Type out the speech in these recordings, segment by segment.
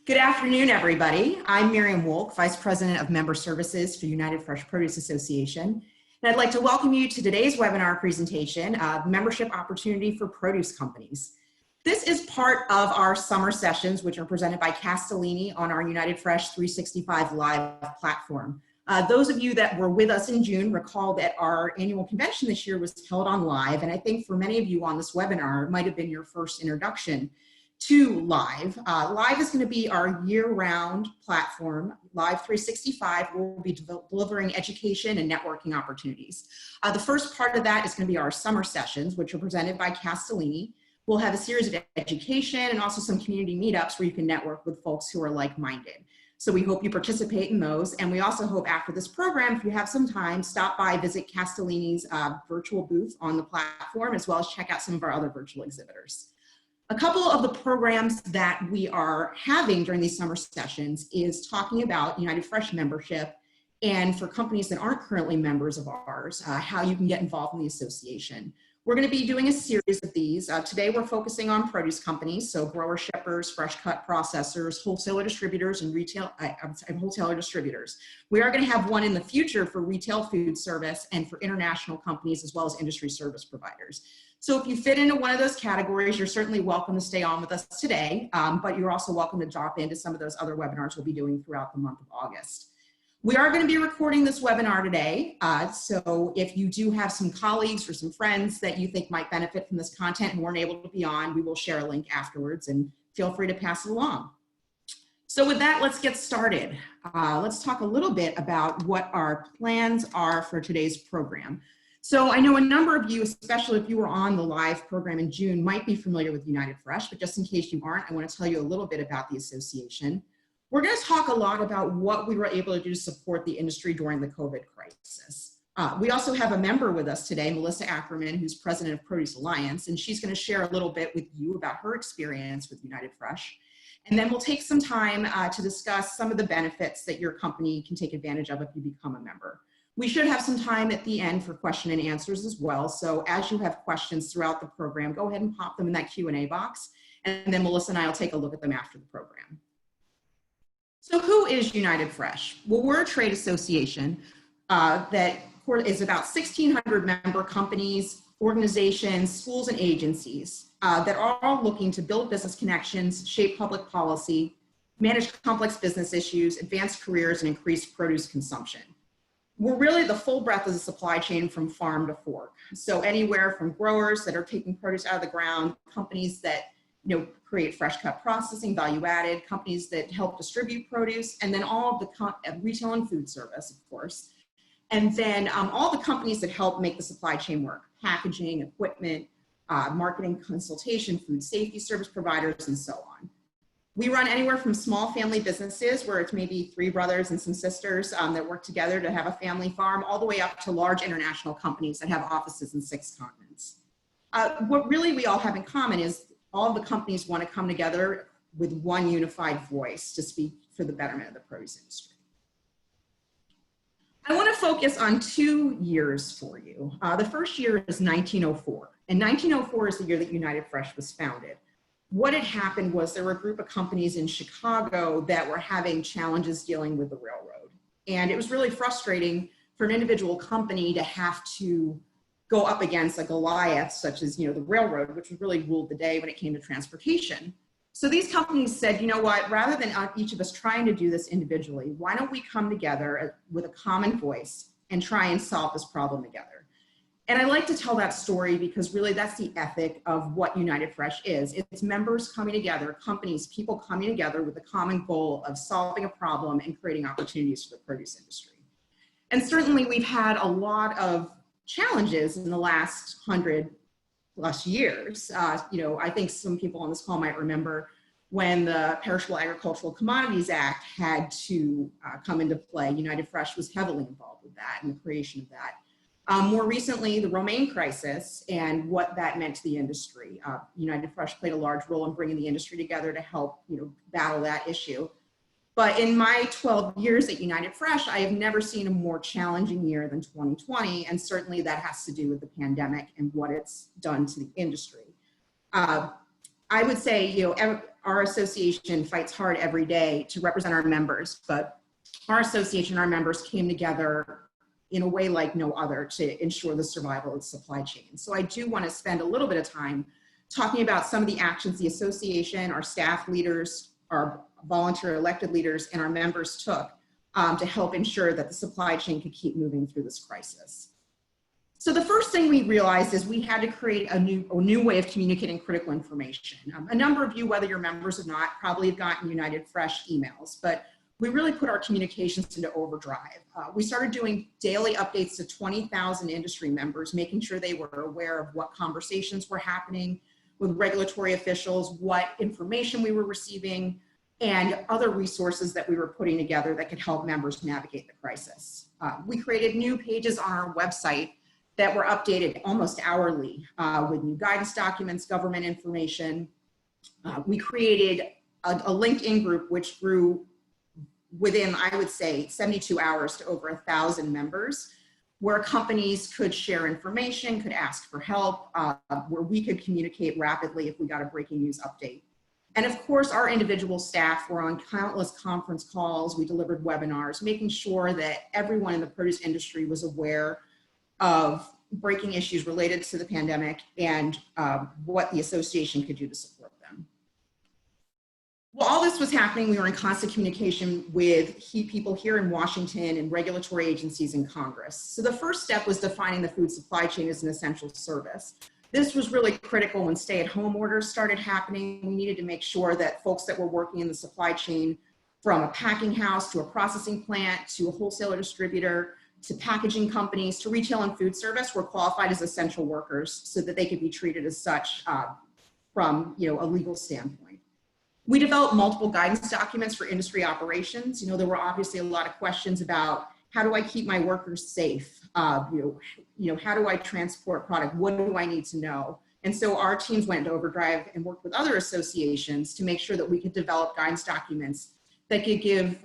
Good afternoon, everybody. I'm Miriam Wolk, Vice President of Member Services for United Fresh Produce Association. And I'd like to welcome you to today's webinar presentation, Membership Opportunity for Produce Companies. This is part of our summer sessions, which are presented by Castellini on our United Fresh 365 Live platform. Those of you that were with us in June recall that our annual convention this year was held on live, and I think for many of you on this webinar, it might have been your first introduction to Live. Live is going to be our year-round platform. Live 365 will be delivering education and networking opportunities. The first part of that is going to be our summer sessions, which are presented by Castellini. We'll have a series of education and also some community meetups where you can network with folks who are like-minded. So we hope you participate in those. And we also hope after this program, if you have some time, stop by, visit Castellini's virtual booth on the platform, as well as check out some of our other virtual exhibitors. A couple of the programs that we are having during these summer sessions is talking about United Fresh membership, and for companies that aren't currently members of ours, how you can get involved in the association. We're going to be doing a series of these. Today we're focusing on produce companies, so growers, shippers, fresh cut processors, wholesaler distributors, and wholesaler distributors. We are going to have one in the future for retail food service and for international companies as well as industry service providers. So if you fit into one of those categories, you're certainly welcome to stay on with us today, but you're also welcome to drop into some of those other webinars we'll be doing throughout the month of August. We are going to be recording this webinar today, so if you do have some colleagues or some friends that you think might benefit from this content and weren't able to be on, we will share a link afterwards, and feel free to pass it along. So with that, let's get started. Let's talk a little bit about what our plans are for today's program. So I know a number of you, especially if you were on the live program in June, might be familiar with United Fresh, but just in case you aren't, I want to tell you a little bit about the association. We're going to talk a lot about what we were able to do to support the industry during the COVID crisis. We also have a member with us today, Melissa Ackerman, who's president of Produce Alliance, and she's going to share a little bit with you about her experience with United Fresh. And then we'll take some time to discuss some of the benefits that your company can take advantage of if you become a member. We should have some time at the end for question and answers as well. So as you have questions throughout the program, go ahead and pop them in that Q&A box, and then Melissa and I will take a look at them after the program. So who is United Fresh? Well, we're a trade association that is about 1,600 member companies, organizations, schools, and agencies that are all looking to build business connections, shape public policy, manage complex business issues, advance careers, and increase produce consumption. We're really the full breadth of the supply chain from farm to fork. So anywhere from growers that are taking produce out of the ground, companies that create fresh cut processing, value added, companies that help distribute produce, and then all of the retail and food service, of course. And then all the companies that help make the supply chain work, packaging, equipment, marketing, consultation, food safety service providers, and so on. We run anywhere from small family businesses where it's maybe 3 brothers and some sisters that work together to have a family farm, all the way up to large international companies that have offices in 6 continents. What really we all have in common is all of the companies want to come together with one unified voice to speak for the betterment of the produce industry. I want to focus on 2 years for you. The first year is 1904, and 1904 is the year that United Fresh was founded. What had happened was there were a group of companies in Chicago that were having challenges dealing with the railroad. And it was really frustrating for an individual company to have to go up against a Goliath, such as the railroad, which really ruled the day when it came to transportation. So these companies said, you know what, rather than each of us trying to do this individually, why don't we come together with a common voice and try and solve this problem together? And I like to tell that story because really that's the ethic of what United Fresh is. It's members coming together, companies, people coming together with the common goal of solving a problem and creating opportunities for the produce industry. And certainly we've had a lot of challenges in the last 100+ years. I think some people on this call might remember when the Perishable Agricultural Commodities Act had to come into play. United Fresh was heavily involved with that and the creation of that. More recently, the Romaine crisis and what that meant to the industry. United Fresh played a large role in bringing the industry together to help battle that issue. But in my 12 years at United Fresh, I have never seen a more challenging year than 2020, and certainly that has to do with the pandemic and what it's done to the industry. I would say, our association fights hard every day to represent our members, but our association, our members came together in a way like no other to ensure the survival of the supply chain. So I do want to spend a little bit of time talking about some of the actions the association, our staff leaders, our volunteer elected leaders, and our members took to help ensure that the supply chain could keep moving through this crisis. So the first thing we realized is we had to create a new way of communicating critical information. A number of you, whether you're members or not, probably have gotten United Fresh emails, but we really put our communications into overdrive. We started doing daily updates to 20,000 industry members, making sure they were aware of what conversations were happening with regulatory officials, what information we were receiving, and other resources that we were putting together that could help members navigate the crisis. We created new pages on our website that were updated almost hourly with new guidance documents, government information. We created a LinkedIn group which grew within, I would say, 72 hours to over 1,000 members, where companies could share information, could ask for help, where we could communicate rapidly if we got a breaking news update. And of course, our individual staff were on countless conference calls. We delivered webinars, making sure that everyone in the produce industry was aware of breaking issues related to the pandemic and what the association could do to support them. While all this was happening, we were in constant communication with people here in Washington and regulatory agencies in Congress. So the first step was defining the food supply chain as an essential service. This was really critical when stay-at-home orders started happening. We needed to make sure that folks that were working in the supply chain, from a packing house to a processing plant to a wholesaler distributor to packaging companies to retail and food service, were qualified as essential workers so that they could be treated as such from a legal standpoint. We developed multiple guidance documents for industry operations. There were obviously a lot of questions about how do I keep my workers safe? How do I transport product? What do I need to know? And so our teams went into overdrive and worked with other associations to make sure that we could develop guidance documents that could give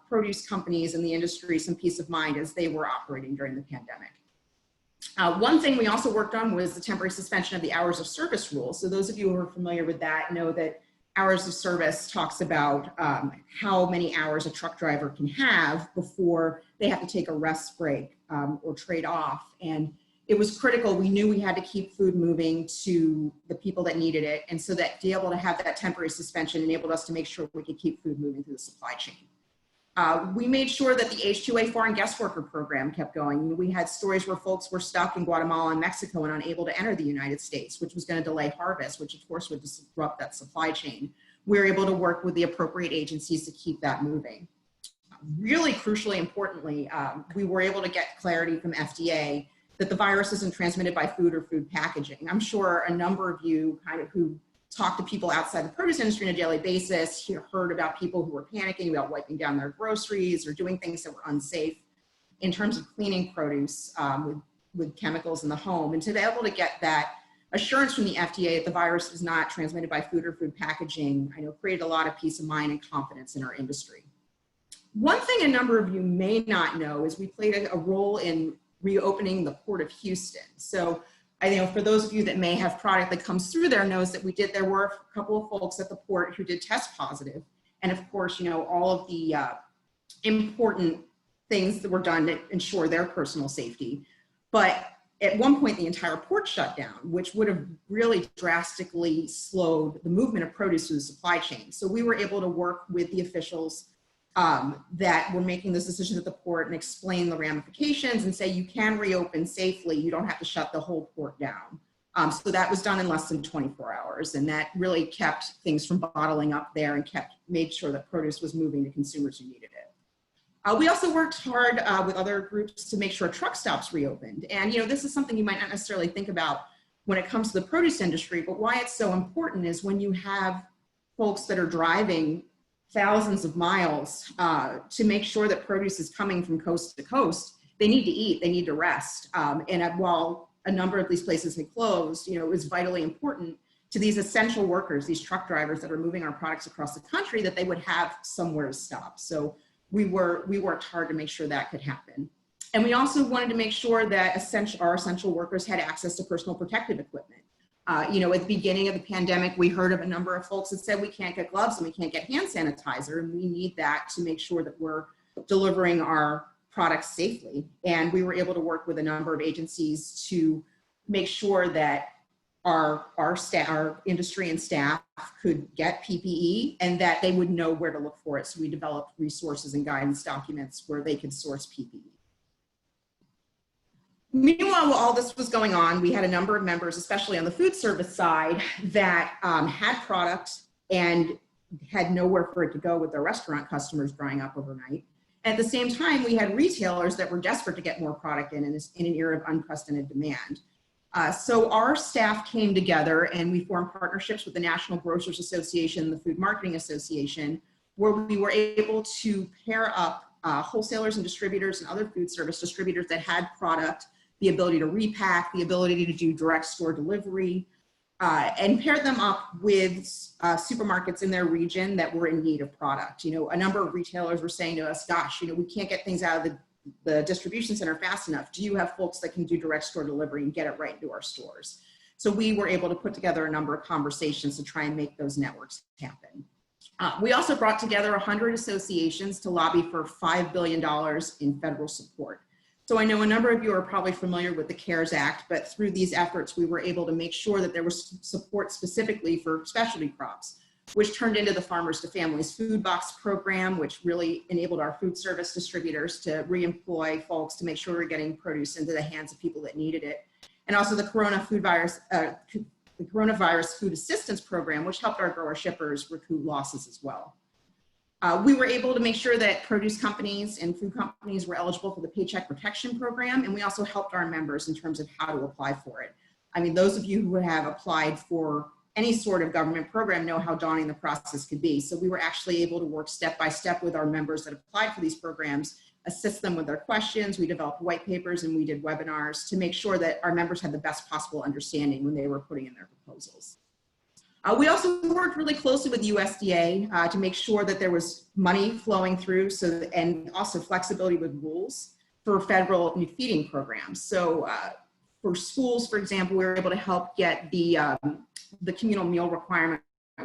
produce companies in the industry some peace of mind as they were operating during the pandemic. One thing we also worked on was the temporary suspension of the hours of service rule. So those of you who are familiar with that know that hours of service talks about how many hours a truck driver can have before they have to take a rest break or trade off. And it was critical. We knew we had to keep food moving to the people that needed it. And so that to be able to have that temporary suspension enabled us to make sure we could keep food moving through the supply chain. We made sure that the H-2A foreign guest worker program kept going. We had stories where folks were stuck in Guatemala and Mexico and unable to enter the United States, which was going to delay harvest, which of course would disrupt that supply chain. We were able to work with the appropriate agencies to keep that moving. Really crucially importantly, we were able to get clarity from FDA that the virus isn't transmitted by food or food packaging. I'm sure a number of you who talk to people outside the produce industry on a daily basis heard about people who were panicking about wiping down their groceries or doing things that were unsafe in terms of cleaning produce with chemicals in the home. And to be able to get that assurance from the FDA that the virus is not transmitted by food or food packaging, created a lot of peace of mind and confidence in our industry. One thing a number of you may not know is we played a role in reopening the Port of Houston. So for those of you that may have product that comes through there knows that there were a couple of folks at the port who did test positive. And of course, all of the important things that were done to ensure their personal safety. But at one point, the entire port shut down, which would have really drastically slowed the movement of produce through the supply chain. So we were able to work with the officials that were making this decision at the port and explain the ramifications and say you can reopen safely, you don't have to shut the whole port down. So that was done in less than 24 hours, and that really kept things from bottling up there and made sure that produce was moving to consumers who needed it. We also worked hard with other groups to make sure truck stops reopened. And this is something you might not necessarily think about when it comes to the produce industry, but why it's so important is when you have folks that are driving thousands of miles to make sure that produce is coming from coast to coast, they need to eat, they need to rest. And while a number of these places had closed, it was vitally important to these essential workers, these truck drivers that are moving our products across the country, that they would have somewhere to stop. So we worked hard to make sure that could happen. And we also wanted to make sure that our essential workers had access to personal protective equipment. You know, at the beginning of the pandemic, we heard of a number of folks that said we can't get gloves and we can't get hand sanitizer, and we need that to make sure that we're delivering our products safely. And we were able to work with a number of agencies to make sure that our industry and staff could get PPE and that they would know where to look for it. So we developed resources and guidance documents where they could source PPE. Meanwhile, while all this was going on, we had a number of members, especially on the food service side, that had product and had nowhere for it to go with their restaurant customers drying up overnight. At the same time, we had retailers that were desperate to get more product in an era of unprecedented demand. So our staff came together and we formed partnerships with the National Grocers Association, the Food Marketing Association, where we were able to pair up wholesalers and distributors and other food service distributors that had product, the ability to repack, the ability to do direct store delivery, and pair them up with supermarkets in their region that were in need of product. You know, a number of retailers were saying to us, gosh, you know, we can't get things out of the distribution center fast enough. Do you have folks that can do direct store delivery and get it right into our stores? So we were able to put together a number of conversations to try and make those networks happen. We also brought together 100 associations to lobby for $5 billion in federal support. So I know a number of you are probably familiar with the CARES Act, but through these efforts, we were able to make sure that there was support specifically for specialty crops, which turned into the Farmers to Families Food Box program, which really enabled our food service distributors to reemploy folks to make sure we're getting produce into the hands of people that needed it. And also the Coronavirus Food Assistance Program, which helped our grower shippers recoup losses as well. We were able to make sure that produce companies and food companies were eligible for the Paycheck Protection Program, and we also helped our members in terms of how to apply for it. I mean, those of you who have applied for any sort of government program know how daunting the process could be. So we were actually able to work step by step with our members that applied for these programs, assist them with their questions. We developed white papers and we did webinars to make sure that our members had the best possible understanding when they were putting in their proposals. We also worked really closely with USDA to make sure that there was money flowing through, and also flexibility with rules for federal feeding programs. So for schools, for example, we were able to help get the communal meal requirement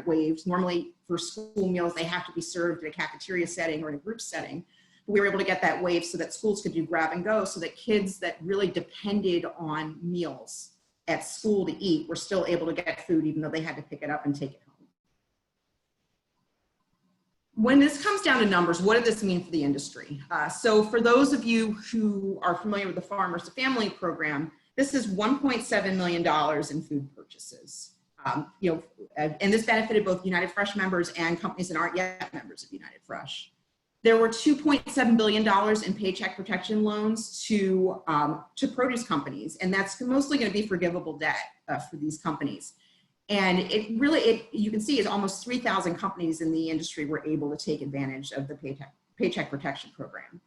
waived. Normally for school meals, they have to be served in a cafeteria setting or in a group setting. We were able to get that waived so that schools could do grab and go, so that kids that really depended on meals at school to eat were still able to get food even though they had to pick it up and take it home. When this comes down to numbers, what did this mean for the industry? So for those of you who are familiar with the Farmers to Family program, this is $1.7 million in food purchases. You know, and this benefited both United Fresh members and companies that aren't yet members of United Fresh. There were $2.7 billion in paycheck protection loans to produce companies, and that's mostly going to be forgivable debt for these companies. And it really, you can see, is almost 3,000 companies in the industry were able to take advantage of the paycheck protection program.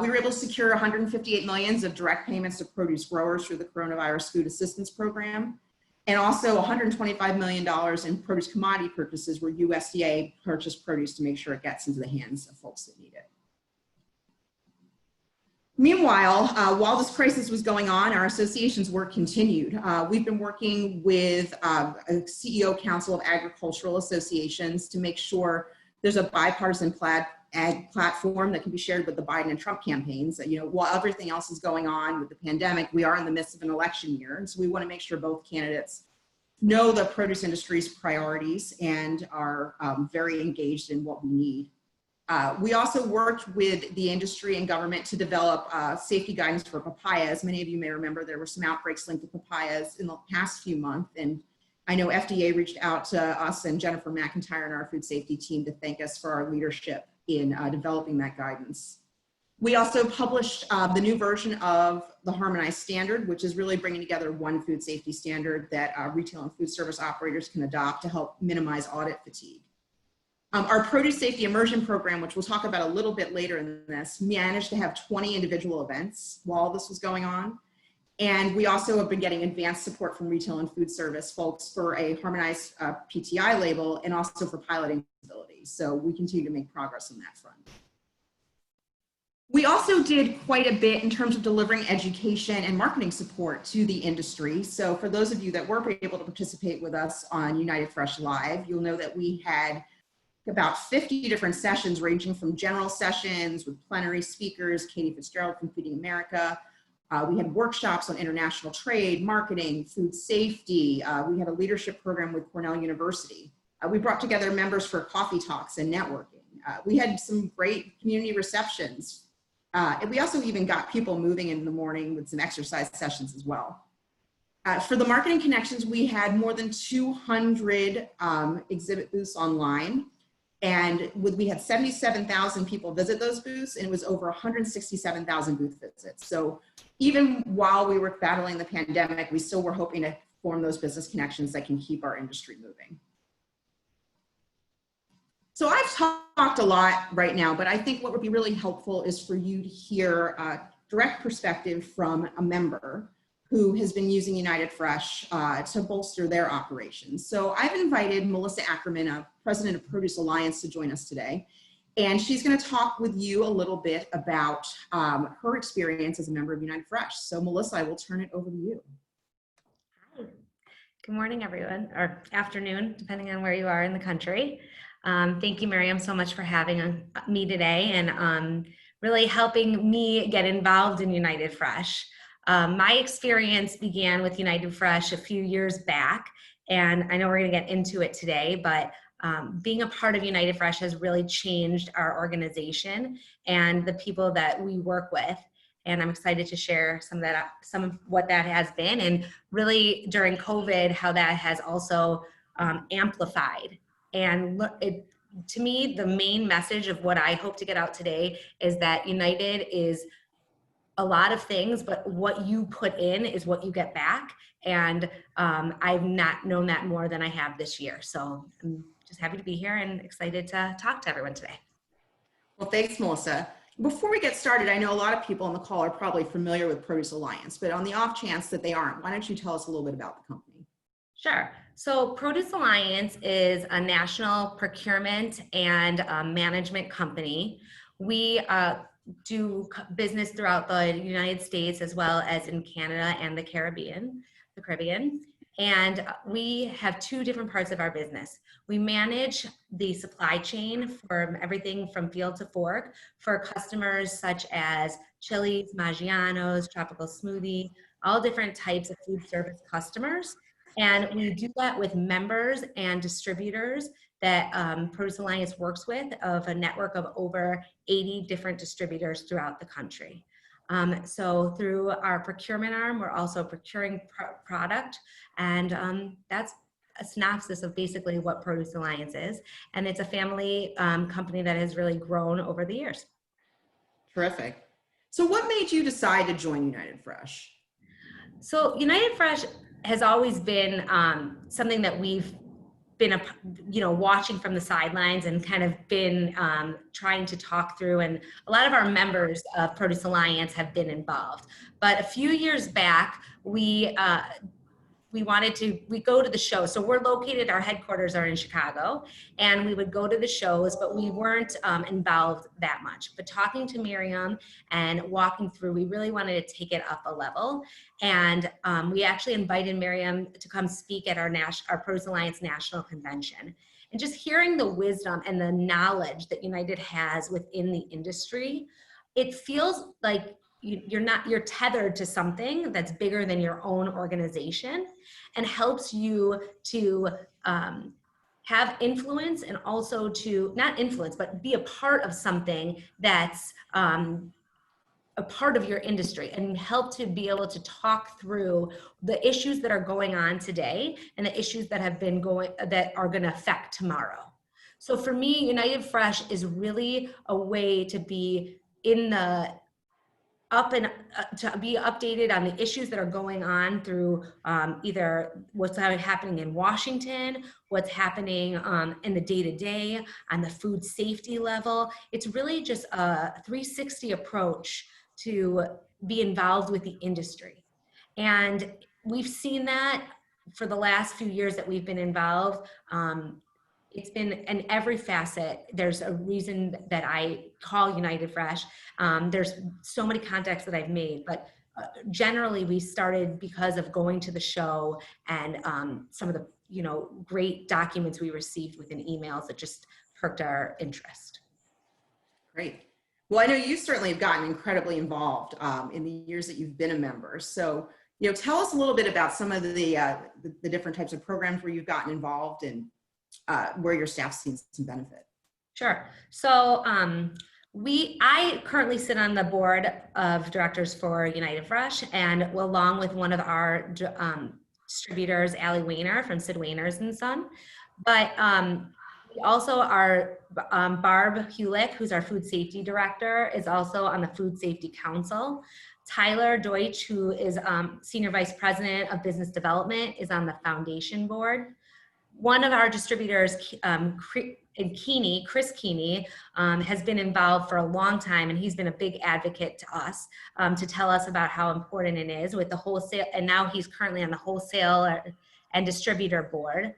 We were able to secure 158 million of direct payments to produce growers through the Coronavirus Food Assistance Program, and also $125 million in produce commodity purchases where USDA purchased produce to make sure it gets into the hands of folks that need it. Meanwhile, while this crisis was going on, our association's work continued. We've been working with a CEO Council of Agricultural Associations to make sure there's a bipartisan ag platform that can be shared with the Biden and Trump campaigns. You know, while everything else is going on with the pandemic, we are in the midst of an election year. And so we want to make sure both candidates know the produce industry's priorities and are very engaged in what we need. We also worked with the industry and government to develop safety guidance for papayas. Many of you may remember there were some outbreaks linked to papayas in the past few months. And I know FDA reached out to us and Jennifer McIntyre and our food safety team to thank us for our leadership in developing that guidance. We also published the new version of the harmonized standard, which is really bringing together one food safety standard that retail and food service operators can adopt to help minimize audit fatigue. Our produce safety immersion program, which we'll talk about a little bit later in this, managed to have 20 individual events while this was going on. And we also have been getting advanced support from retail and food service folks for a harmonized PTI label and also for piloting facilities. So we continue to make progress on that front. We also did quite a bit in terms of delivering education and marketing support to the industry. So for those of you that weren't able to participate with us on United Fresh Live, you'll know that we had about 50 different sessions ranging from general sessions with plenary speakers, Katie Fitzgerald from Feeding America. We had workshops on international trade, marketing, food safety. We had a leadership program with Cornell University. We brought together members for coffee talks and networking. We had some great community receptions. And we also even got people moving in the morning with some exercise sessions as well. For the marketing connections, we had more than 200 exhibit booths online. And we had 77,000 people visit those booths, and it was over 167,000 booth visits. So even while we were battling the pandemic, we still were hoping to form those business connections that can keep our industry moving. So I've talked a lot right now, but I think what would be really helpful is for you to hear a direct perspective from a member who has been using United Fresh to bolster their operations. So I've invited Melissa Ackerman, President of Produce Alliance, to join us today. And she's gonna talk with you a little bit about her experience as a member of United Fresh. So Melissa, I will turn it over to you. Hi. Good morning, everyone, or afternoon, depending on where you are in the country. Thank you, Miriam, so much for having me today and really helping me get involved in United Fresh. My experience began with United Fresh a few years back, and I know we're going to get into it today, but being a part of United Fresh has really changed our organization and the people that we work with. And I'm excited to share some of what that has been, and really during COVID, how that has also amplified. And to me, the main message of what I hope to get out today is that United is a lot of things, but what you put in is what you get back. And I've not known that more than I have this year. So I'm just happy to be here and excited to talk to everyone today. Well, thanks, Melissa. Before we get started, I know a lot of people on the call are probably familiar with Produce Alliance, but on the off chance that they aren't, why don't you tell us a little bit about the company? Sure. So Produce Alliance is a national procurement and management company. We do business throughout the United States as well as in Canada and the Caribbean. And we have two different parts of our business. We manage the supply chain from everything from field to fork for customers such as Chili's, Maggiano's, Tropical Smoothie, all different types of food service customers. And we do that with members and distributors that Produce Alliance works with, of a network of over 80 different distributors throughout the country. So through our procurement arm, we're also procuring product, and that's a synopsis of basically what Produce Alliance is. And it's a family company that has really grown over the years. Terrific. So what made you decide to join United Fresh? So United Fresh has always been something that we've been watching from the sidelines and kind of been trying to talk through, and a lot of our members of Produce Alliance have been involved. But a few years back, we go to the show. So we're located, our headquarters are in Chicago, and we would go to the shows, but we weren't involved that much. But talking to Miriam and walking through, we really wanted to take it up a level. And we actually invited Miriam to come speak at our Produce Alliance National Convention. And just hearing the wisdom and the knowledge that United has within the industry, it feels like you're tethered to something that's bigger than your own organization, and helps you to have influence, and also to not influence, but be a part of something that's a part of your industry, and help to be able to talk through the issues that are going on today and the issues that are going to affect tomorrow. So for me, United Fresh is really a way to be to be updated on the issues that are going on through either what's happening in Washington, what's happening in the day-to-day, on the food safety level. It's really just a 360 approach to be involved with the industry. And we've seen that for the last few years that we've been involved. it's been in every facet. There's a reason that I call United Fresh. There's so many contacts that I've made, but generally we started because of going to the show and some of the great documents we received within emails that just perked our interest. Great. Well, I know you certainly have gotten incredibly involved in the years that you've been a member. So, tell us a little bit about some of the different types of programs where you've gotten involved and where your staff's seen some benefit. Sure. So I currently sit on the board of directors for United Fresh, and along with one of our distributors, Allie Weiner from Sid Weiner's and Son. But we also are Barb Hulick, who's our food safety director, is also on the Food Safety Council. Tyler Deutsch, who is Senior Vice President of Business Development, is on the foundation board. One of our distributors, Chris Keeney, has been involved for a long time, and he's been a big advocate to us to tell us about how important it is with the wholesale, and now he's currently on the wholesale and distributor board.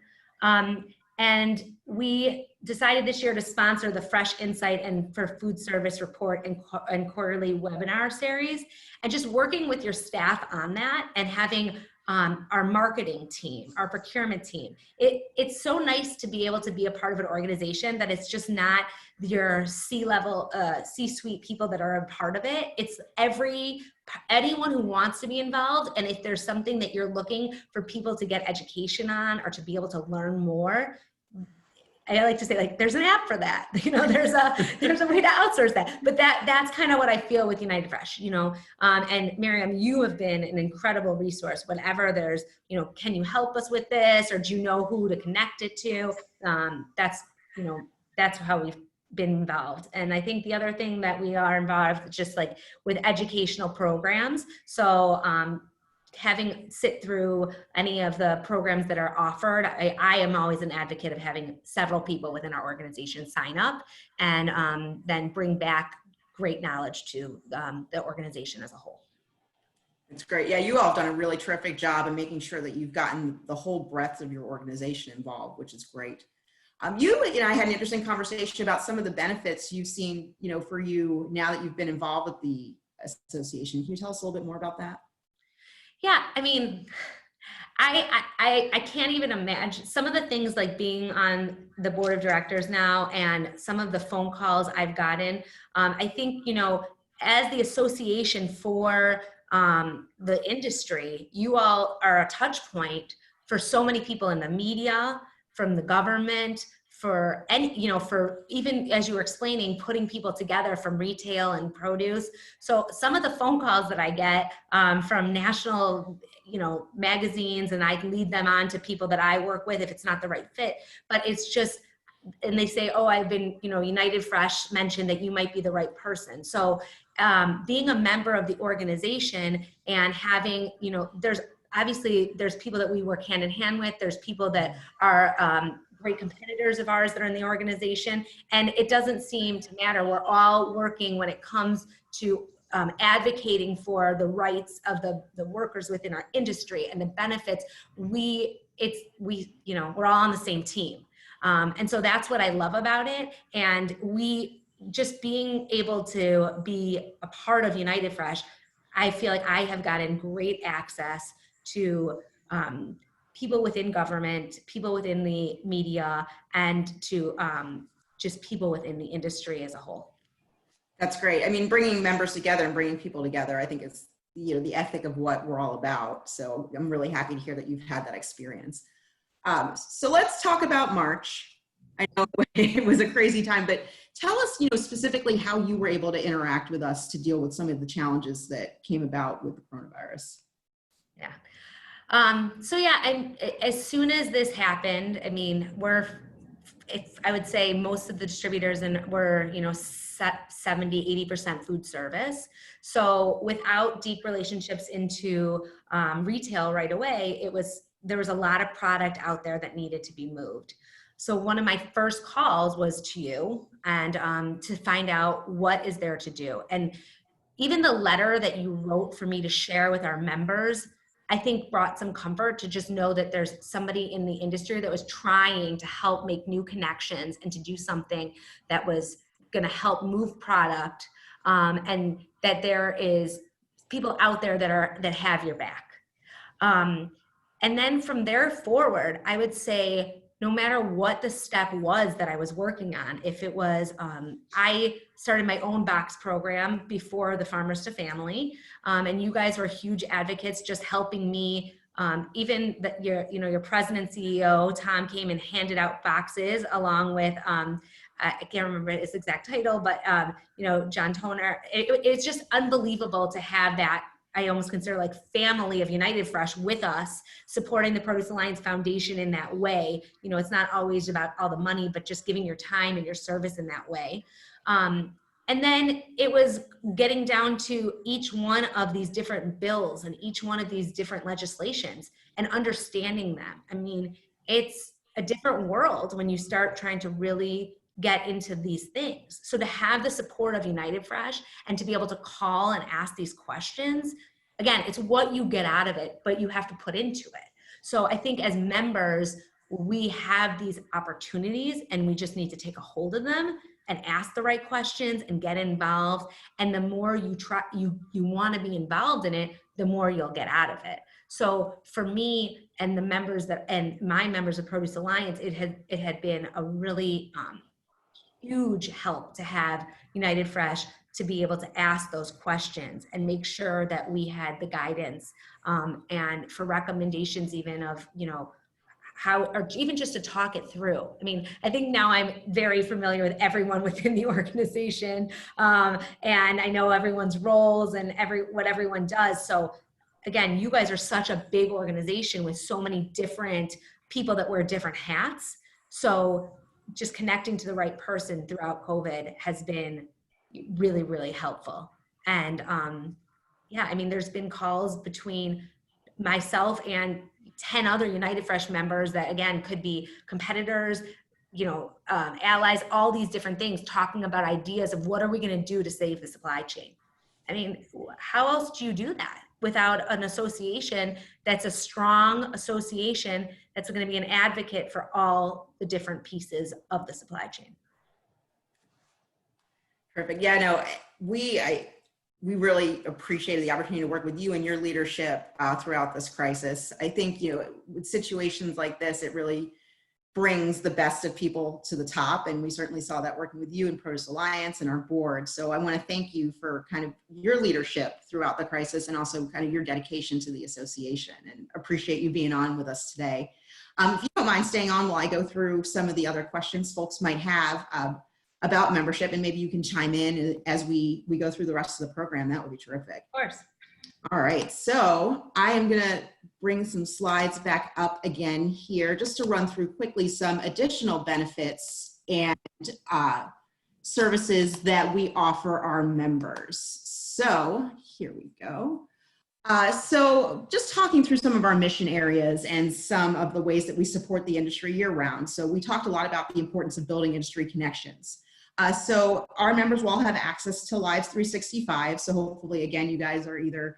And we decided this year to sponsor the Fresh Insight and for Food Service Report and quarterly webinar series, and just working with your staff on that and having our marketing team, our procurement team. It's so nice to be able to be a part of an organization that it's just not your C-level, C-suite people that are a part of it. It's anyone who wants to be involved. And if there's something that you're looking for people to get education on or to be able to learn more, I like to say, like, there's an app for that. There's a way to outsource that. But that's kind of what I feel with United Fresh, and Miriam, you have been an incredible resource. Whenever there's, can you help us with this, or do you know who to connect it to? That's how we've been involved. And I think the other thing that we are involved just like with educational programs. So having sit through any of the programs that are offered, I am always an advocate of having several people within our organization sign up and then bring back great knowledge to the organization as a whole. It's great. Yeah, you all have done a really terrific job in making sure that you've gotten the whole breadth of your organization involved, which is great. You and I had an interesting conversation about some of the benefits you've seen, for you now that you've been involved with the association. Can you tell us a little bit more about that? Yeah, I mean, I can't even imagine some of the things like being on the board of directors now and some of the phone calls I've gotten. I think, as the association for the industry, you all are a touch point for so many people in the media, from the government, for any, for even as you were explaining, putting people together from retail and produce. So some of the phone calls that I get from national, magazines, and I lead them on to people that I work with if it's not the right fit, but it's just, and they say, oh, I've been, United Fresh mentioned that you might be the right person. So being a member of the organization and having, there's people that we work hand in hand with. There's people that are great competitors of ours that are in the organization. And it doesn't seem to matter. We're all working when it comes to advocating for the rights of the workers within our industry and the benefits. We're all on the same team. And so that's what I love about it. And we just being able to be a part of United Fresh, I feel like I have gotten great access to people within government, people within the media, and to just people within the industry as a whole. That's great. I mean, bringing members together and bringing people together, I think is, the ethic of what we're all about. So I'm really happy to hear that you've had that experience. So let's talk about March. I know it was a crazy time, but tell us, specifically how you were able to interact with us to deal with some of the challenges that came about with the coronavirus. Yeah. So yeah, and as soon as this happened, I mean, I would say most of the distributors were, 70, 80% food service. So without deep relationships into retail right away, there was a lot of product out there that needed to be moved. So one of my first calls was to you and to find out what is there to do. And even the letter that you wrote for me to share with our members I think brought some comfort to just know that there's somebody in the industry that was trying to help make new connections and to do something that was going to help move product, and that there is people out there that have your back. And then from there forward, I would say no matter what the step was that I was working on, if it was, I started my own box program before the Farmers to Family, and you guys were huge advocates, just helping me. Even that your president CEO Tom came and handed out boxes along with I can't remember his exact title, but John Toner. It's just unbelievable to have that. I almost consider like family of United Fresh with us, supporting the Produce Alliance Foundation in that way. It's not always about all the money, but just giving your time and your service in that way. And then it was getting down to each one of these different bills and each one of these different legislations and understanding them. I mean, it's a different world when you start trying to really get into these things. So to have the support of United Fresh and to be able to call and ask these questions, again, it's what you get out of it, but you have to put into it. So I think as members, we have these opportunities and we just need to take a hold of them and ask the right questions and get involved. And the more you want to be involved in it, the more you'll get out of it. So for me and the members and my members of Produce Alliance, it had been a really huge help to have United Fresh to be able to ask those questions and make sure that we had the guidance, and for recommendations even of, how, or even just to talk it through. I mean, I think now I'm very familiar with everyone within the organization, and I know everyone's roles and what everyone does. So again, you guys are such a big organization with so many different people that wear different hats. So just connecting to the right person throughout COVID has been really, really helpful. And yeah, I mean, there's been calls between myself and 10 other United Fresh members that, again, could be competitors, allies, all these different things, talking about ideas of what are we going to do to save the supply chain. I mean, how else do you do that without an association that's a strong association that's going to be an advocate for all the different pieces of the supply chain? Perfect. Yeah, no, we really appreciated the opportunity to work with you and your leadership throughout this crisis. I think, with situations like this, it really brings the best of people to the top. And we certainly saw that working with you and Produce Alliance and our board. So I want to thank you for kind of your leadership throughout the crisis and also kind of your dedication to the association, and appreciate you being on with us today. If you don't mind staying on while I go through some of the other questions folks might have about membership, and maybe you can chime in as we go through the rest of the program, that would be terrific. Of course. All right, so I am gonna bring some slides back up again here just to run through quickly some additional benefits and services that we offer our members. So here we go. So just talking through some of our mission areas and some of the ways that we support the industry year round. So we talked a lot about the importance of building industry connections. So our members will all have access to Lives 365. So hopefully, again, you guys are either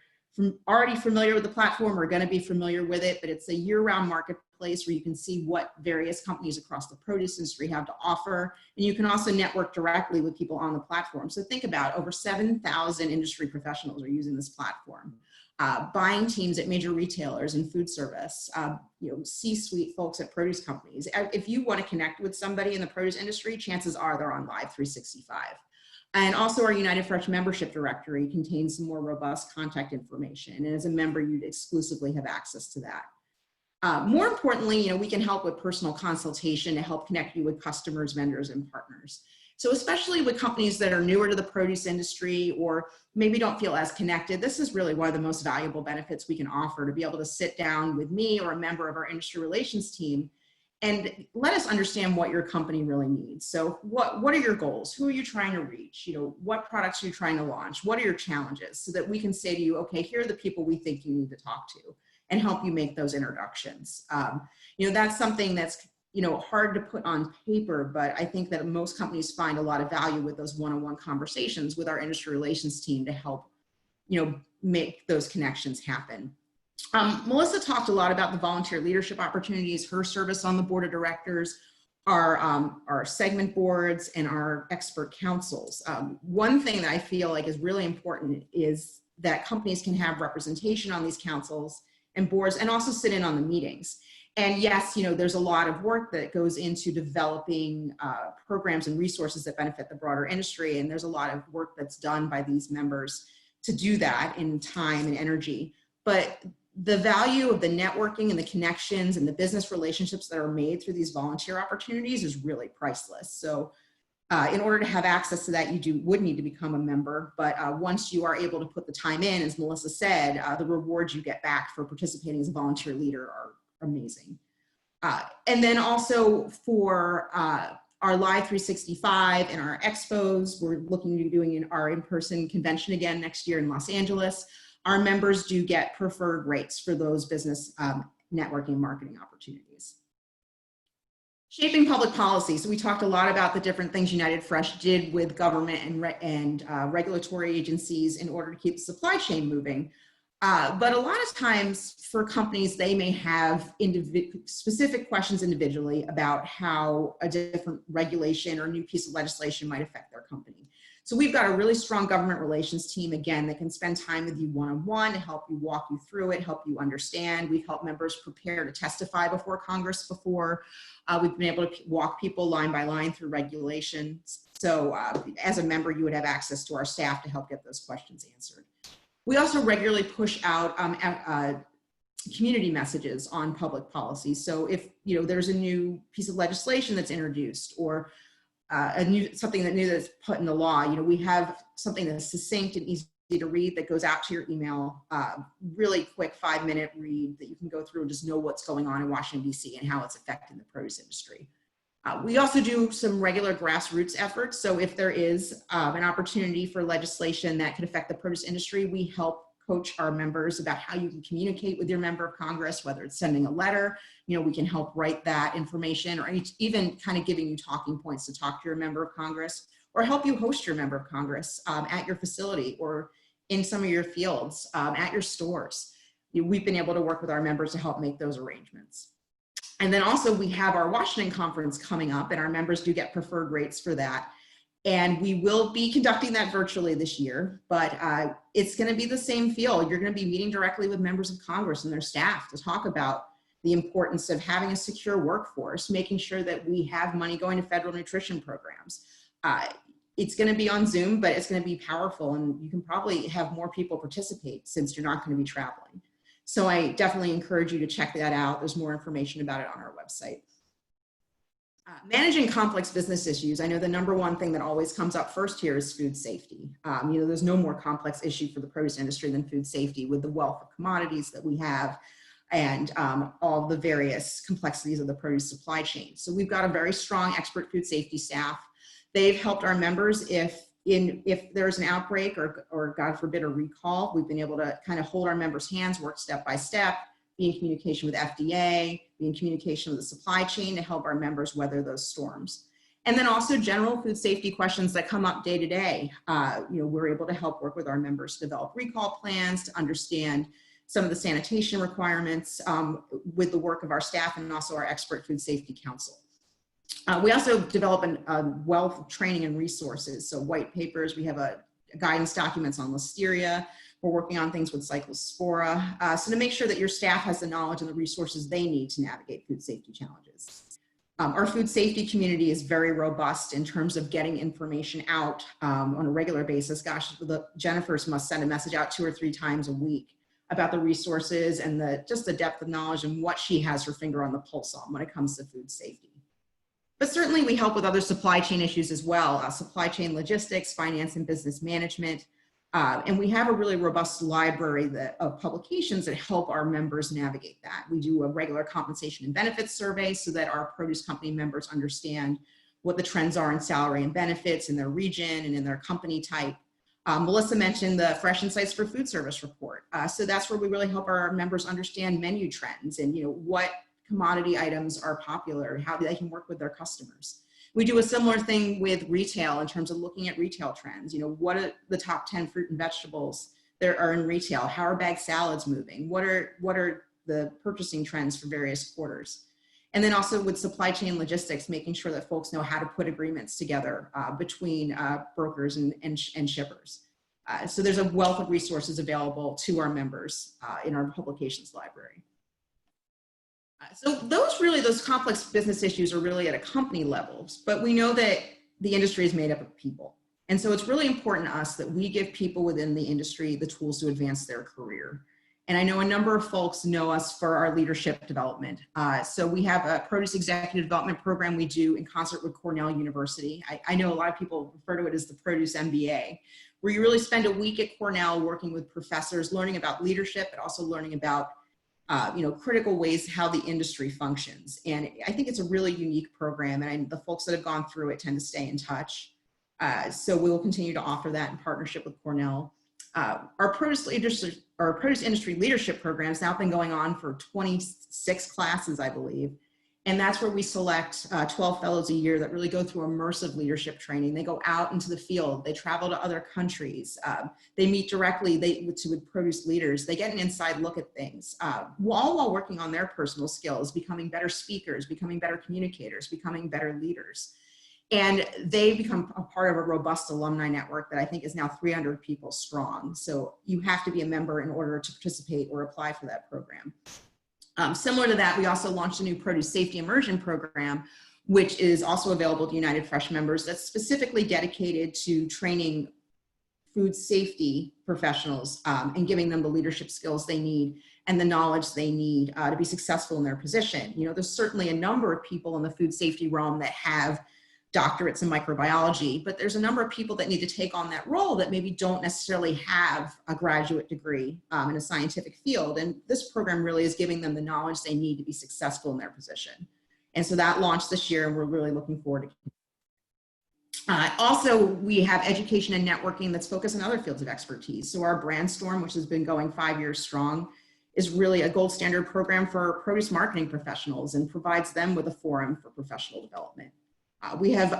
already familiar with the platform or going to be familiar with it, but it's a year-round marketplace where you can see what various companies across the produce industry have to offer. And you can also network directly with people on the platform. So think about over 7,000 industry professionals are using this platform. Buying teams at major retailers and food service, C-suite folks at produce companies. If you want to connect with somebody in the produce industry, chances are they're on Live 365. And also our United Fresh membership directory contains some more robust contact information. And as a member, you'd exclusively have access to that. More importantly, we can help with personal consultation to help connect you with customers, vendors, and partners. So especially with companies that are newer to the produce industry or maybe don't feel as connected, this is really one of the most valuable benefits we can offer, to be able to sit down with me or a member of our industry relations team and let us understand what your company really needs. So what are your goals? Who are you trying to reach? What products are you trying to launch? What are your challenges? So that we can say to you, okay, here are the people we think you need to talk to and help you make those introductions. That's something that's hard to put on paper, but I think that most companies find a lot of value with those one-on-one conversations with our industry relations team to help, make those connections happen. Melissa talked a lot about the volunteer leadership opportunities, her service on the board of directors, our segment boards, and our expert councils. One thing that I feel like is really important is that companies can have representation on these councils and boards and also sit in on the meetings. And yes, you know, there's a lot of work that goes into developing programs and resources that benefit the broader industry. And there's a lot of work that's done by these members to do that in time and energy. But the value of the networking and the connections and the business relationships that are made through these volunteer opportunities is really priceless. So in order to have access to that, you would need to become a member. But once you are able to put the time in, as Melissa said, the rewards you get back for participating as a volunteer leader are amazing. And then also for our Live 365 and our expos, we're looking to doing our in-person convention again next year in Los Angeles. Our members do get preferred rates for those business networking marketing opportunities. Shaping public policy. So we talked a lot about the different things United Fresh did with government and regulatory agencies in order to keep the supply chain moving. But a lot of times for companies, they may have specific questions individually about how a different regulation or new piece of legislation might affect their company. So we've got a really strong government relations team, again, that can spend time with you one-on-one to help you walk you through it, help you understand. We've helped members prepare to testify before Congress before. We've been able to walk people line by line through regulations. So as a member, you would have access to our staff to help get those questions answered. We also regularly push out community messages on public policy. So if there's a new piece of legislation that's introduced or something new that's put in the law, we have something that's succinct and easy to read that goes out to your email, really quick 5-minute read that you can go through and just know what's going on in Washington, D.C. and how it's affecting the produce industry. We also do some regular grassroots efforts. So if there is an opportunity for legislation that could affect the produce industry, we help coach our members about how you can communicate with your member of Congress, whether it's sending a letter, we can help write that information, or even kind of giving you talking points to talk to your member of Congress, or help you host your member of Congress at your facility or in some of your fields, at your stores. We've been able to work with our members to help make those arrangements. And then also we have our Washington conference coming up, and our members do get preferred rates for that. And we will be conducting that virtually this year, but it's going to be the same feel. You're going to be meeting directly with members of Congress and their staff to talk about the importance of having a secure workforce, making sure that we have money going to federal nutrition programs. It's going to be on Zoom, but it's going to be powerful, and you can probably have more people participate since you're not going to be traveling. So I definitely encourage you to check that out. There's more information about it on our website. Managing complex business issues. I know the number one thing that always comes up first here is food safety. There's no more complex issue for the produce industry than food safety, with the wealth of commodities that we have and all the various complexities of the produce supply chain. So we've got a very strong expert food safety staff. They've helped our members if there's an outbreak or God forbid a recall. We've been able to kind of hold our members' hands, work step by step, be in communication with FDA, be in communication with the supply chain to help our members weather those storms. And then also general food safety questions that come up day to day. We're able to help work with our members to develop recall plans, to understand some of the sanitation requirements with the work of our staff and also our expert food safety council. We also develop a wealth of training and resources. So white papers, we have guidance documents on listeria. We're working on things with cyclospora. So to make sure that your staff has the knowledge and the resources they need to navigate food safety challenges. Our food safety community is very robust in terms of getting information out on a regular basis. Gosh, the Jennifers must send a message out 2 or 3 times a week about the resources and just the depth of knowledge and what she has her finger on the pulse on when it comes to food safety. But certainly we help with other supply chain issues as well, supply chain logistics, finance and business management. And we have a really robust library of publications that help our members navigate that. We do a regular compensation and benefits survey so that our produce company members understand what the trends are in salary and benefits in their region and in their company type. Melissa mentioned the Fresh Insights for Food Service report. So that's where we really help our members understand menu trends and what commodity items are popular, how they can work with their customers. We do a similar thing with retail in terms of looking at retail trends. What are the top 10 fruit and vegetables there are in retail? How are bag salads moving? What are the purchasing trends for various quarters? And then also with supply chain logistics, making sure that folks know how to put agreements together between brokers and shippers. So there's a wealth of resources available to our members in our publications library. So those complex business issues are really at a company level, but we know that the industry is made up of people. And so it's really important to us that we give people within the industry the tools to advance their career. And I know a number of folks know us for our leadership development. So we have a produce executive development program we do in concert with Cornell University. I know a lot of people refer to it as the Produce MBA, where you really spend a week at Cornell working with professors, learning about leadership, but also learning about critical ways how the industry functions. And I think it's a really unique program, and the folks that have gone through it tend to stay in touch. So we will continue to offer that in partnership with Cornell. Our produce industry leadership program has now been going on for 26 classes, I believe. And that's where we select 12 fellows a year that really go through immersive leadership training. They go out into the field, they travel to other countries, they meet directly with produce leaders, they get an inside look at things, all while working on their personal skills, becoming better speakers, becoming better communicators, becoming better leaders. And they become a part of a robust alumni network that I think is now 300 people strong. So you have to be a member in order to participate or apply for that program. Similar to that, we also launched a new produce safety immersion program, which is also available to United Fresh members, that's specifically dedicated to training food safety professionals and giving them the leadership skills they need and the knowledge they need to be successful in their position. There's certainly a number of people in the food safety realm that have doctorates in microbiology, but there's a number of people that need to take on that role that maybe don't necessarily have a graduate degree in a scientific field. And this program really is giving them the knowledge they need to be successful in their position. And so that launched this year, and we're really looking forward to also, we have education and networking that's focused on other fields of expertise. So our Brandstorm, which has been going 5 years strong, is really a gold standard program for produce marketing professionals and provides them with a forum for professional development. We have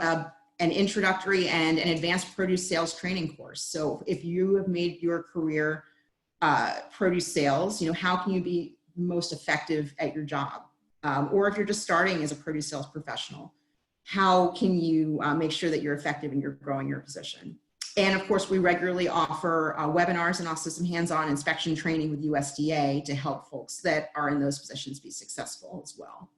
an introductory and an advanced produce sales training course. So if you have made your career produce sales, how can you be most effective at your job? Or if you're just starting as a produce sales professional, how can you make sure that you're effective and you're growing your position? And of course, we regularly offer webinars and also some hands-on inspection training with USDA to help folks that are in those positions be successful as well.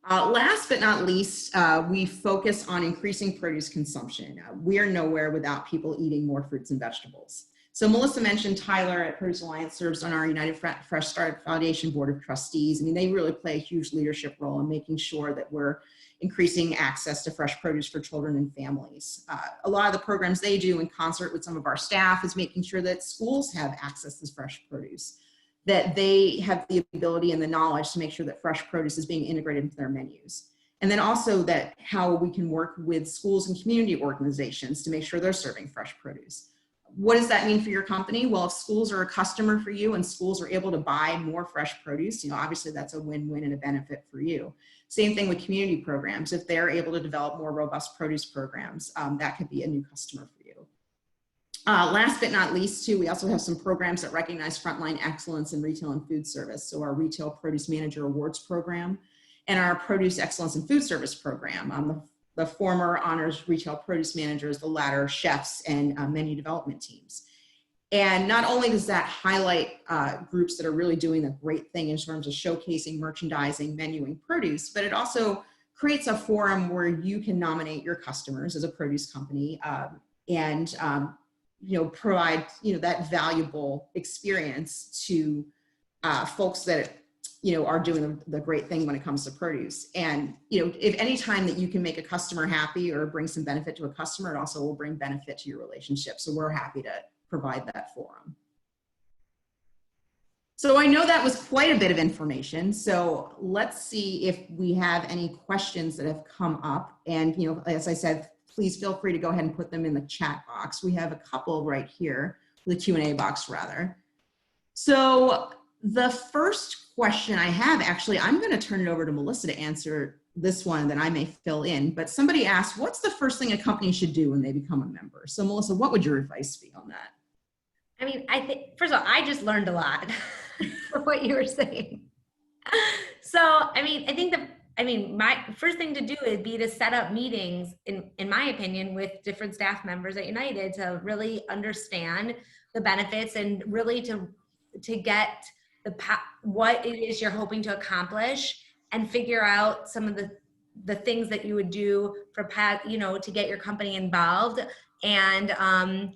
Last but not least, we focus on increasing produce consumption. We are nowhere without people eating more fruits and vegetables. So Melissa mentioned Tyler at Produce Alliance serves on our United Fresh Start Foundation Board of Trustees. I mean, they really play a huge leadership role in making sure that we're increasing access to fresh produce for children and families. A lot of the programs they do in concert with some of our staff is making sure that schools have access to fresh produce, that they have the ability and the knowledge to make sure that fresh produce is being integrated into their menus. And then also that how we can work with schools and community organizations to make sure they're serving fresh produce. What does that mean for your company? Well, if schools are a customer for you and schools are able to buy more fresh produce, obviously that's a win-win and a benefit for you. Same thing with community programs. If they're able to develop more robust produce programs, that could be a new customer for you. Last but not least, too, we also have some programs that recognize frontline excellence in retail and food service. So our Retail Produce Manager Awards program and our Produce Excellence in Food Service program. The former honors retail produce managers, the latter chefs and menu development teams. And not only does that highlight groups that are really doing a great thing in terms of showcasing, merchandising, menuing produce, but it also creates a forum where you can nominate your customers as a produce company and provide that valuable experience to folks that are doing the great thing when it comes to produce. And if any time that you can make a customer happy or bring some benefit to a customer, it also will bring benefit to your relationship. So we're happy to provide that forum. So I know that was quite a bit of information. So let's see if we have any questions that have come up. And as I said, please feel free to go ahead and put them in the chat box. We have a couple right here, the Q&A box rather. So the first question I have, actually, I'm going to turn it over to Melissa to answer this one that I may fill in. But somebody asked, what's the first thing a company should do when they become a member? So Melissa, what would your advice be on that? I mean, I think, first of all, I just learned a lot from what you were saying. So, I mean, I think my first thing to do would be to set up meetings, in my opinion, with different staff members at United to really understand the benefits and really to get what it is you're hoping to accomplish and figure out some of the things that you would do for to get your company involved. And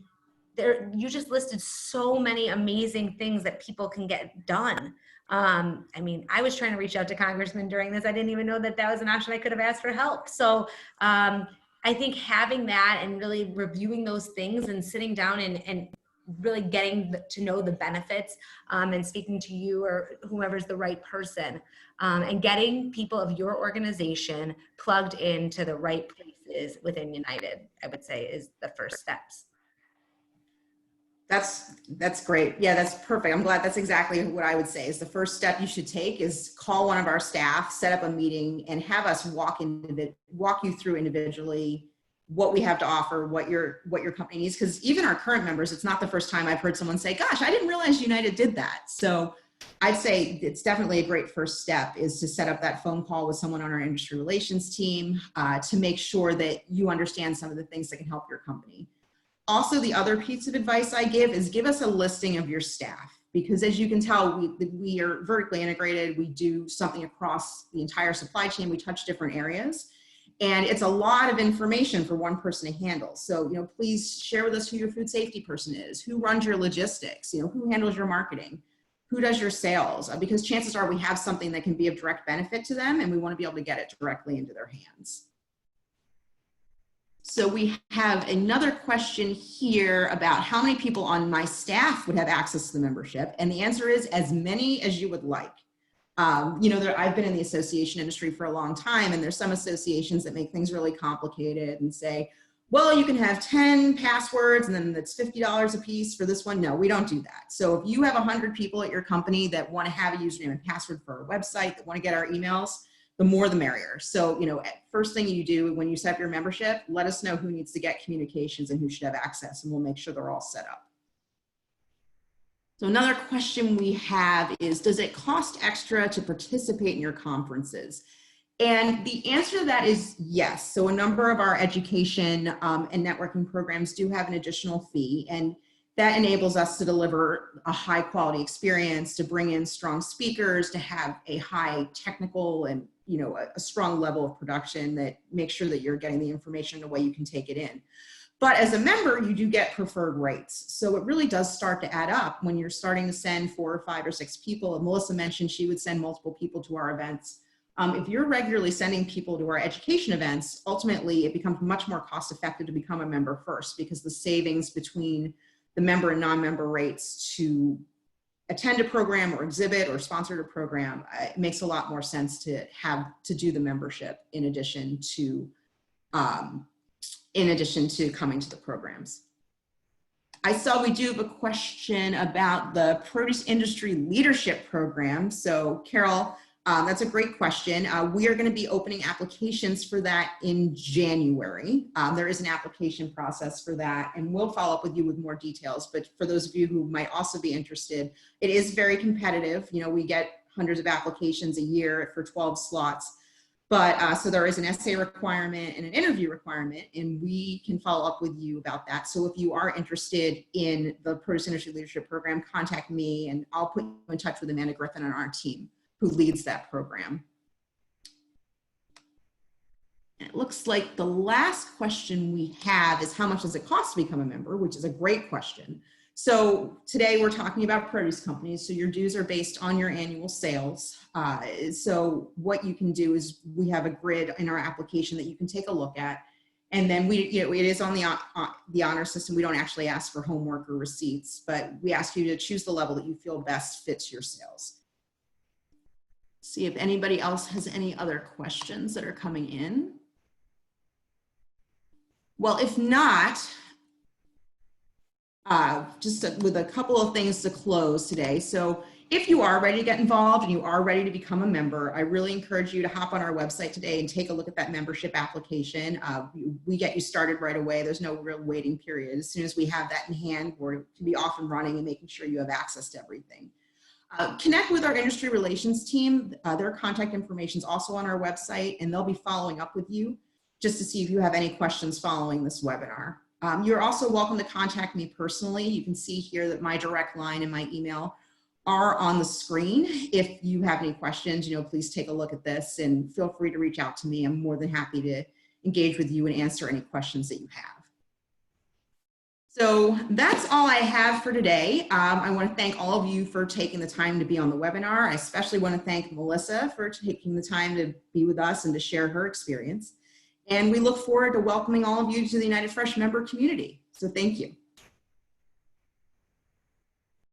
you just listed so many amazing things that people can get done. I mean, I was trying to reach out to congressmen during this. I didn't even know that that was an option. I could have asked for help. So I think having that and really reviewing those things and sitting down and really getting to know the benefits and speaking to you or whoever's the right person and getting people of your organization plugged into the right places within United, I would say, is the first steps. That's great. Yeah, that's perfect. I'm glad. That's exactly what I would say is the first step you should take is call one of our staff, set up a meeting, and have us walk you through individually what we have to offer, what your company needs. Because even our current members, it's not the first time I've heard someone say, gosh, I didn't realize United did that. So I'd say it's definitely a great first step is to set up that phone call with someone on our industry relations team to make sure that you understand some of the things that can help your company. Also, the other piece of advice I give is give us a listing of your staff, because as you can tell, we are vertically integrated. We do something across the entire supply chain. We touch different areas, and it's a lot of information for one person to handle. So, please share with us who your food safety person is, who runs your logistics, who handles your marketing, who does your sales, because chances are we have something that can be of direct benefit to them, and we want to be able to get it directly into their hands. So we have another question here about how many people on my staff would have access to the membership. And the answer is as many as you would like. I've been in the association industry for a long time, and there's some associations that make things really complicated and say, well, you can have 10 passwords and then that's $50 a piece for this one. No, we don't do that. So if you have 100 people at your company that want to have a username and password for our website, that want to get our emails, the more the merrier. So, first thing you do when you set up your membership, let us know who needs to get communications and who should have access, and we'll make sure they're all set up. So another question we have is, does it cost extra to participate in your conferences? And the answer to that is yes. So a number of our education and networking programs do have an additional fee, and that enables us to deliver a high quality experience, to bring in strong speakers, to have a high technical and a strong level of production that makes sure that you're getting the information in a way you can take it in. But as a member, you do get preferred rates. So it really does start to add up when you're starting to send 4 or 5 or 6 people. And Melissa mentioned she would send multiple people to our events. If you're regularly sending people to our education events, ultimately it becomes much more cost effective to become a member first, because the savings between the member and non-member rates to attend a program or exhibit or sponsor a program, it makes a lot more sense to do the membership in addition to coming to the programs. I saw we do have a question about the produce industry leadership program. So Carol, that's a great question. We are going to be opening applications for that in January. There is an application process for that, and we'll follow up with you with more details. But for those of you who might also be interested, it is very competitive. We get hundreds of applications a year for 12 slots. But so there is an essay requirement and an interview requirement, and we can follow up with you about that. So if you are interested in the Produce Industry Leadership Program, contact me, and I'll put you in touch with Amanda Griffin on our team who leads that program. And it looks like the last question we have is how much does it cost to become a member, which is a great question. So today we're talking about produce companies. So your dues are based on your annual sales. So what you can do is we have a grid in our application that you can take a look at. And then it is on the honor system. We don't actually ask for homework or receipts, but we ask you to choose the level that you feel best fits your sales. See if anybody else has any other questions that are coming in. Well, if not, just with a couple of things to close today. So If you are ready to get involved and you are ready to become a member, I really encourage you to hop on our website today and take a look at that membership application. We get you started right away. There's no real waiting period. As soon as we have that in hand, we're to be off and running and making sure you have access to everything. Connect with our industry relations team. Their contact information is also on our website, and they'll be following up with you just to see if you have any questions following this webinar. You're also welcome to contact me personally. You can see here that my direct line and my email are on the screen. If you have any questions, please take a look at this and feel free to reach out to me. I'm more than happy to engage with you and answer any questions that you have. So that's all I have for today. I want to thank all of you for taking the time to be on the webinar. I especially want to thank Melissa for taking the time to be with us and to share her experience. And we look forward to welcoming all of you to the United Fresh member community. So thank you.